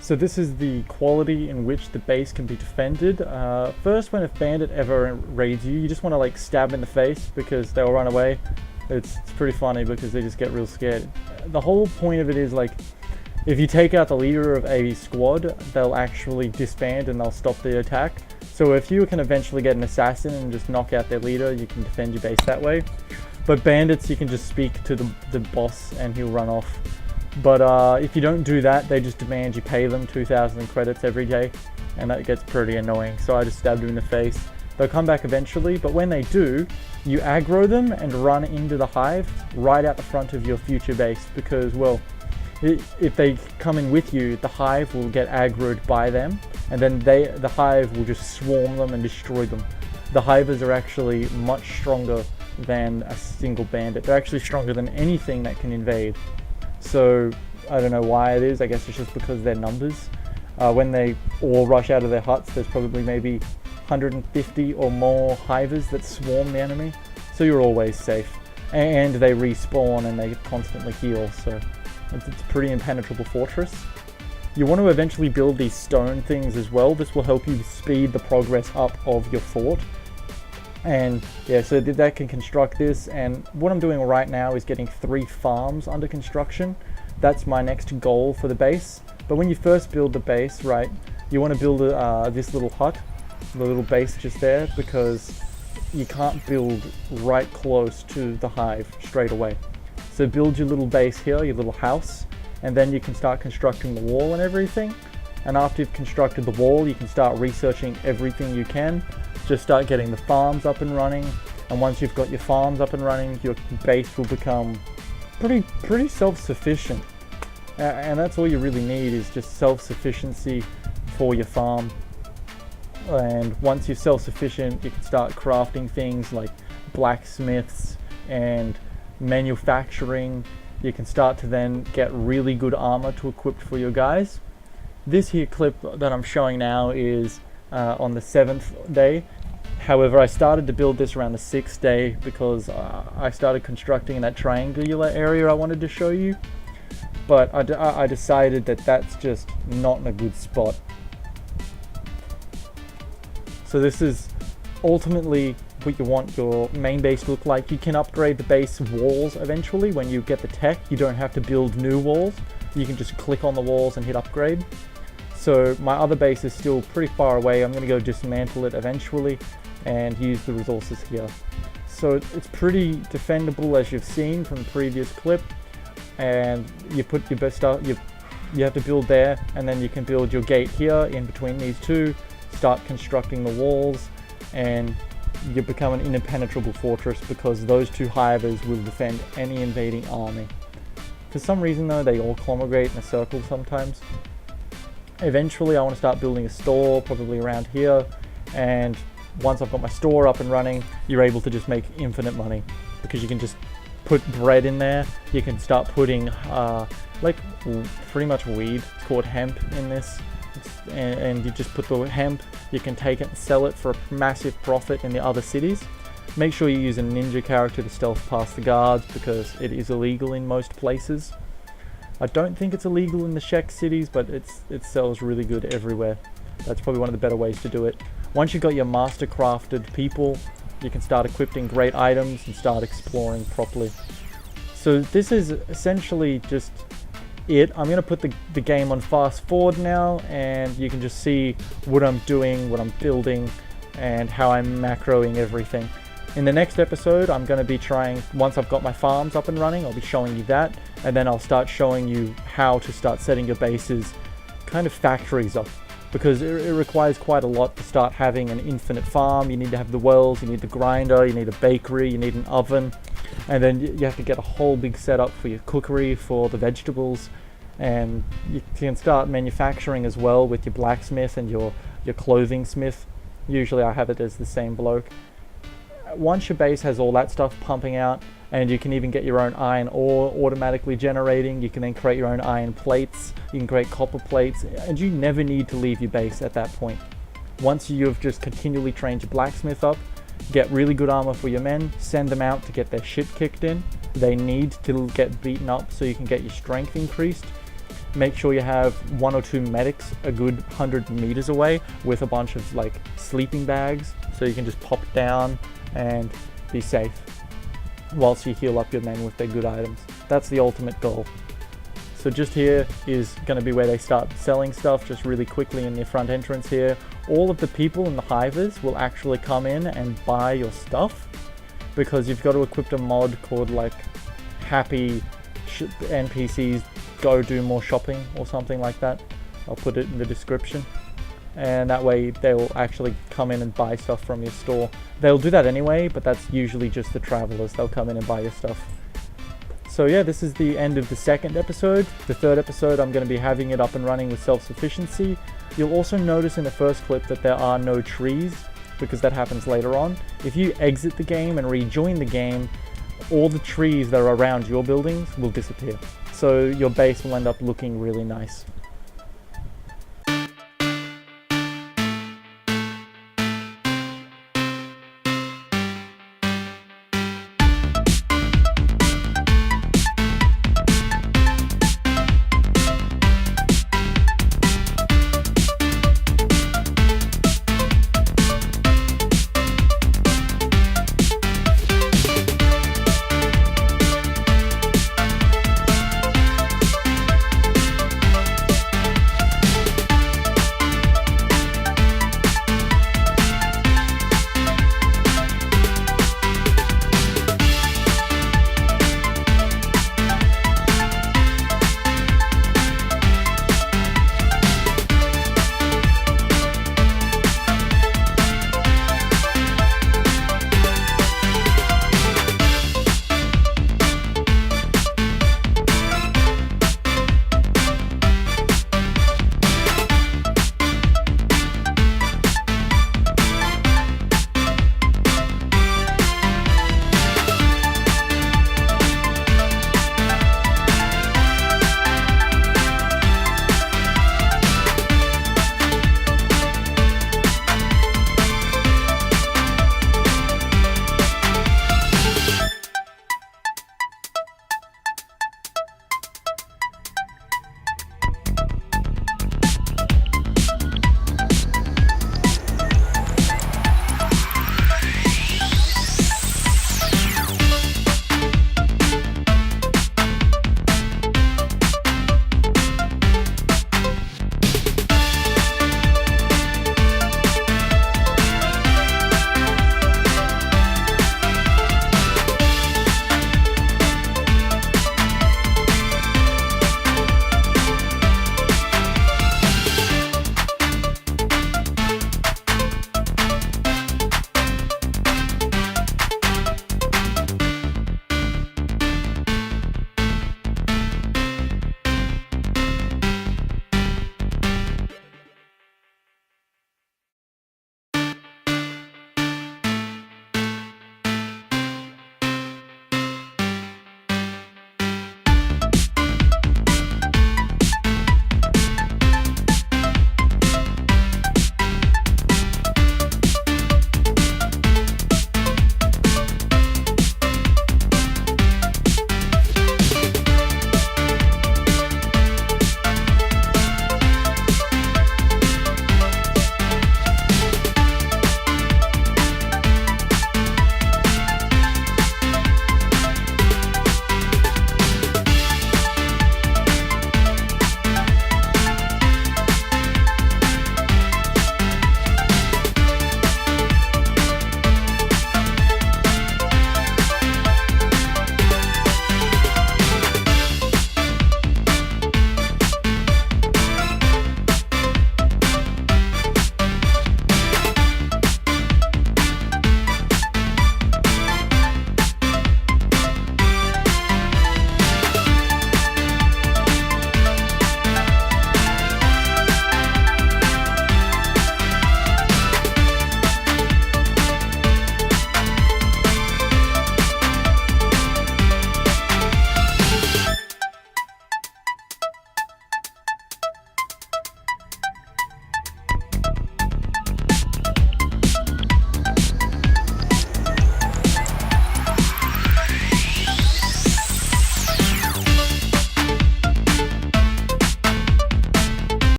So this is the quality in which the base can be defended. First, when a bandit ever raids you, you just want to like stab in the face because they'll run away. It's pretty funny because they just get real scared. The whole point of it is like, if you take out the leader of a squad, they'll actually disband and they'll stop the attack. So if you can eventually get an assassin and just knock out their leader, you can defend your base that way. But bandits, you can just speak to the boss and he'll run off. But if you don't do that, they just demand you pay them 2,000 credits every day, and that gets pretty annoying. So I just stabbed them in the face. They'll come back eventually, but when they do, you aggro them and run into the hive right out the front of your future base, because, well, if they come in with you, the hive will get aggroed by them, and then the hive will just swarm them and destroy them. The hivers are actually much stronger than a single bandit. They're actually stronger than anything that can invade. So I don't know why it is. I guess it's just because of their numbers. When they all rush out of their huts, there's probably maybe 150 or more hivers that swarm the enemy. So you're always safe. And they respawn and they constantly heal. So it's a pretty impenetrable fortress. You want to eventually build these stone things as well. This will help you speed the progress up of your fort. And yeah, so that can construct this, and what I'm doing right now is getting 3 farms under construction. That's my next goal for the base. But when you first build the base, right, you want to build this little hut, the little base just there, because you can't build right close to the hive straight away. So build your little base here, your little house, and then you can start constructing the wall and everything. And after you've constructed the wall, you can start researching everything you can. Just start getting the farms up and running, and once you've got your farms up and running, your base will become pretty self-sufficient. And that's all you really need, is just self-sufficiency for your farm. And once you're self-sufficient, you can start crafting things like blacksmiths and manufacturing. You can start to then get really good armor to equip for your guys. This here clip that I'm showing now is on the 7th day. However, I started to build this around the 6th day because I started constructing in that triangular area I wanted to show you. But I decided that that's just not in a good spot. So this is ultimately what you want your main base to look like. You can upgrade the base walls eventually when you get the tech. You don't have to build new walls. You can just click on the walls and hit upgrade. So my other base is still pretty far away. I'm going to go dismantle it eventually and use the resources here. So it's pretty defendable, as you've seen from the previous clip. And you put your best stuff, you have to build there, and then you can build your gate here in between these two, start constructing the walls, and you become an impenetrable fortress because those 2 hivers will defend any invading army. For some reason though, they all congregate in a circle sometimes. Eventually I want to start building a store, probably around here, and once I've got my store up and running, you're able to just make infinite money because you can just put bread in there. You can start putting like pretty much weed, it's called hemp in this, and you just put the hemp, you can take it and sell it for a massive profit in the other cities. Make sure you use a ninja character to stealth past the guards because it is illegal in most places. I don't think it's illegal in the Czech cities, but it sells really good everywhere. That's probably one of the better ways to do it. Once you've got your master crafted people, you can start equipping great items and start exploring properly. So this is essentially just it. I'm going to put the game on fast forward now, and you can just see what I'm doing, what I'm building, and how I'm macroing everything. In the next episode, I'm going to be trying, once I've got my farms up and running, I'll be showing you that, and then I'll start showing you how to start setting your bases, kind of factories up, because it requires quite a lot to start having an infinite farm. You need to have the wells, you need the grinder, you need a bakery, you need an oven, and then you have to get a whole big setup for your cookery, for the vegetables, and you can start manufacturing as well with your blacksmith and your clothing smith. Usually I have it as the same bloke. Once your base has all that stuff pumping out, and you can even get your own iron ore automatically generating, you can then create your own iron plates, you can create copper plates, and you never need to leave your base at that point. Once you've just continually trained your blacksmith up, get really good armor for your men, send them out to get their shit kicked in. They need to get beaten up so you can get your strength increased. make sure you have 1 or 2 medics a good 100 meters away with a bunch of like sleeping bags, so you can just pop down and be safe whilst you heal up your men with their good items. That's the ultimate goal. So just here is going to be where they start selling stuff, just really quickly in the front entrance here. All of the people in the hivers will actually come in and buy your stuff, because you've got to equip a mod called like happy NPCs go do more shopping or something like that. I'll put it in the description, and that way they'll actually come in and buy stuff from your store. They'll do that anyway, but that's usually just the travelers. They'll come in and buy your stuff. So yeah, this is the end of the second episode. The third episode, I'm going to be having it up and running with self-sufficiency. You'll also notice in the first clip that there are no trees, because that happens later on. If you exit the game and rejoin the game, all the trees that are around your buildings will disappear. So your base will end up looking really nice.